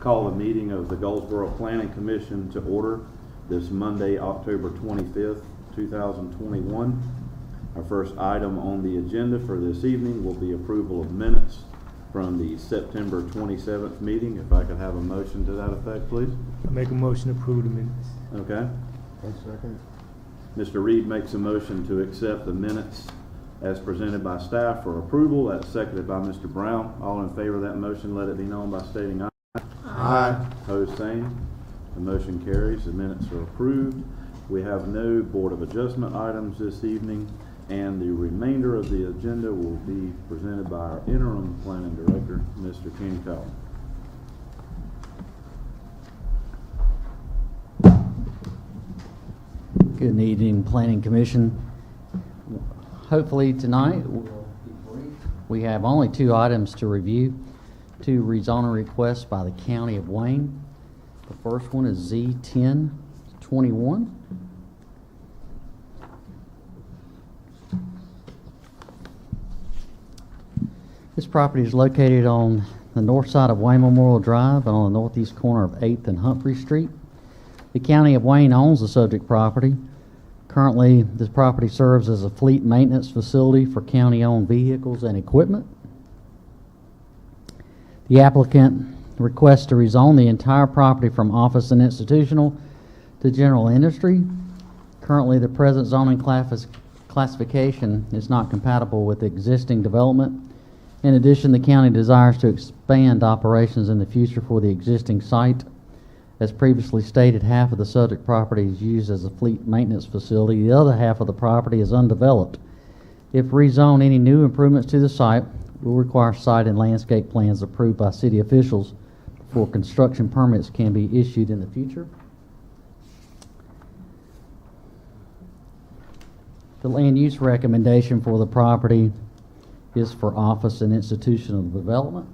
Call the meeting of the Goldsboro Planning Commission to order this Monday, October 25th, 2021. Our first item on the agenda for this evening will be approval of minutes from the September 27th meeting. If I could have a motion to that effect, please. I make a motion to approve the minutes. Okay. 1 second. Mr. Reed makes a motion to accept the minutes as presented by staff for approval. That's seconded by Mr. Brown. All in favor of that motion, let it be known by stating aye. Aye. Opposed, same. The motion carries. The minutes are approved. We have no Board of Adjustment items this evening, and the remainder of the agenda will be presented by our interim planning director, Mr. Kenny Fowler. Good evening, Planning Commission. Hopefully tonight we'll be brief. We have only two items to review, two rezoning requests by the County of Wayne. The first one is Z1021. This property is located on the north side of Wayne Memorial Drive and on the northeast corner of 8th and Humphrey Street. The County of Wayne owns the subject property. Currently, this property serves as a fleet maintenance facility for county-owned vehicles and equipment. The applicant requests to rezone the entire property from office and institutional to general industry. Currently, the present zoning classification is not compatible with existing development. In addition, the county desires to expand operations in the future for the existing site. As previously stated, half of the subject property is used as a fleet maintenance facility. The other half of the property is undeveloped. If rezoned, any new improvements to the site will require site and landscape plans approved by city officials before construction permits can be issued in the future. The land use recommendation for the property is for office and institutional development.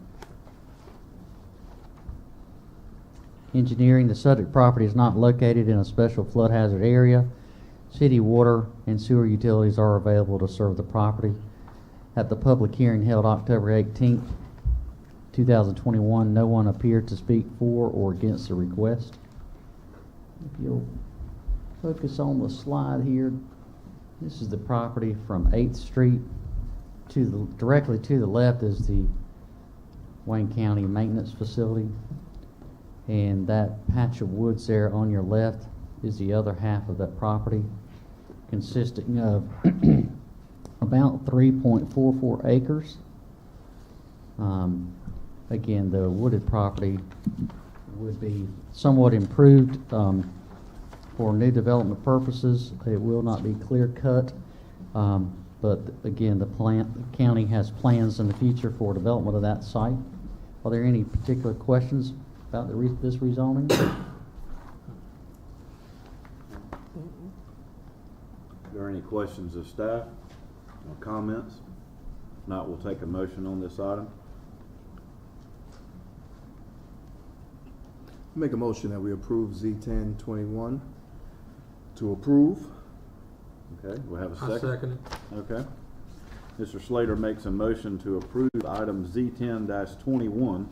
Engineering, the subject property is not located in a special flood hazard area. City water and sewer utilities are available to serve the property. At the public hearing held October 18th, 2021, no one appeared to speak for or against the request. If you'll focus on the slide here, this is the property from 8th Street to directly to the left is the Wayne County Maintenance Facility. And that patch of woods there on your left is the other half of that property, consisting of about 3.44 acres. Again, the wooded property would be somewhat improved for new development purposes. It will not be clear cut, but again, the county has plans in the future for development of that site. Are there any particular questions about this rezoning? Are there any questions of staff or comments? If not, we'll take a motion on this item. Make a motion that we approve Z1021 to approve. Okay, we'll have a I second. second it. Okay. Mr. Slater makes a motion to approve item Z10-21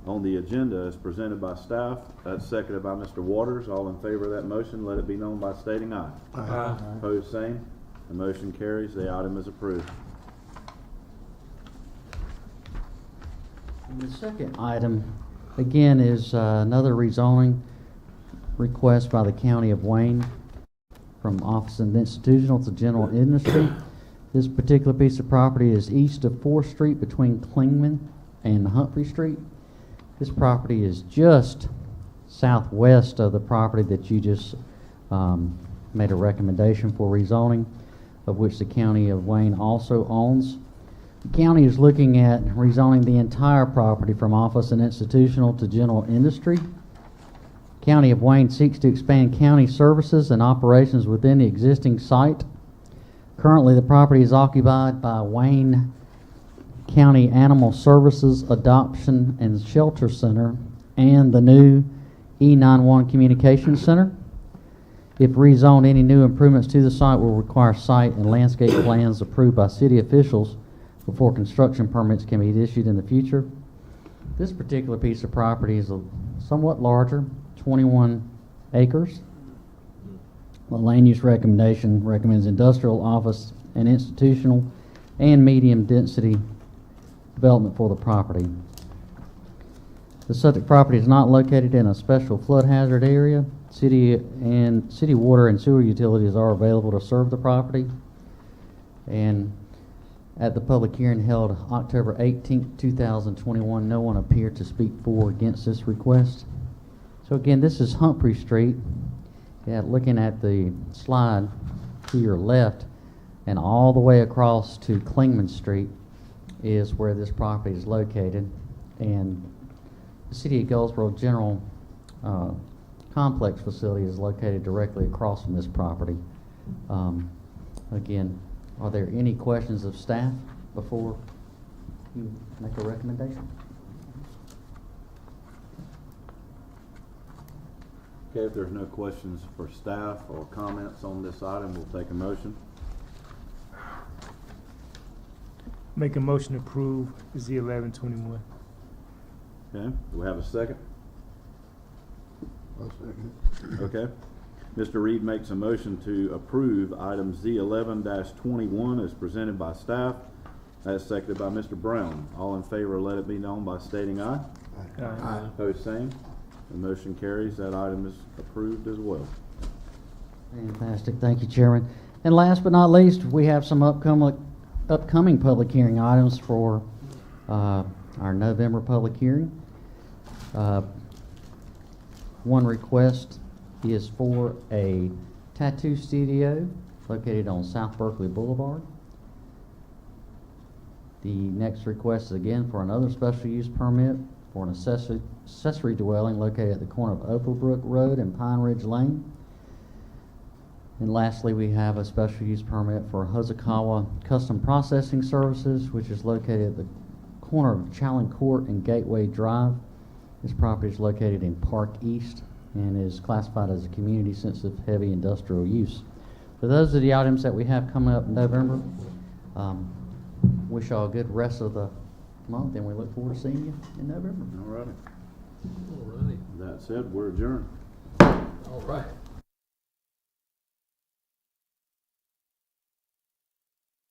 on the agenda as presented by staff. That's seconded by Mr. Waters. All in favor of that motion, let it be known by stating aye. Aye. Opposed, same. The motion carries. The item is approved. And the second item, again, is another rezoning request by the County of Wayne from office and institutional to general industry. This particular piece of property is east of 4th Street between Klingman and Humphrey Street. This property is just southwest of the property that you just made a recommendation for rezoning, of which the County of Wayne also owns. The county is looking at rezoning the entire property from office and institutional to general industry. County of Wayne seeks to expand county services and operations within the existing site. Currently, the property is occupied by Wayne County Animal Services Adoption and Shelter Center and the new E91 Communications Center. If rezoned, any new improvements to the site will require site and landscape plans approved by city officials before construction permits can be issued in the future. This particular piece of property is somewhat larger, 21 acres. The land use recommendation recommends industrial, office, and institutional and medium density development for the property. The subject property is not located in a special flood hazard area. City water and sewer utilities are available to serve the property. And at the public hearing held October 18th, 2021, no one appeared to speak for or against this request. So again, this is Humphrey Street. Yeah, looking at the slide to your left and all the way across to Klingman Street is where this property is located. And the City of Goldsboro General Complex facility is located directly across from this property. Again, are there any questions of staff before you make a recommendation? Okay, if there's no questions for staff or comments on this item, we'll take a motion. Make a motion to approve Z1121. Okay, do we have a second? I'll second it. Okay. Mr. Reed makes a motion to approve item Z11-21 as presented by staff. That's seconded by Mr. Brown. All in favor, let it be known by stating aye. Aye. Opposed, same. The motion carries. That item is approved as well. Fantastic. Thank you, Chairman. And last but not least, we have some upcoming public hearing items for our November public hearing. One request is for a tattoo studio located on South Berkeley Boulevard. The next request is again for another special use permit for an accessory dwelling located at the corner of Opalbrook Road and Pine Ridge Lane. And lastly, we have a special use permit for Hosokawa Custom Processing Services, which is located at the corner of Challen Court and Gateway Drive. This property is located in Park East and is classified as a community sensitive heavy industrial use. So those are the items that we have coming up in November. Wish y'all a good rest of the month, and we look forward to seeing you in November. All righty. All right. That said, we're adjourned. All right.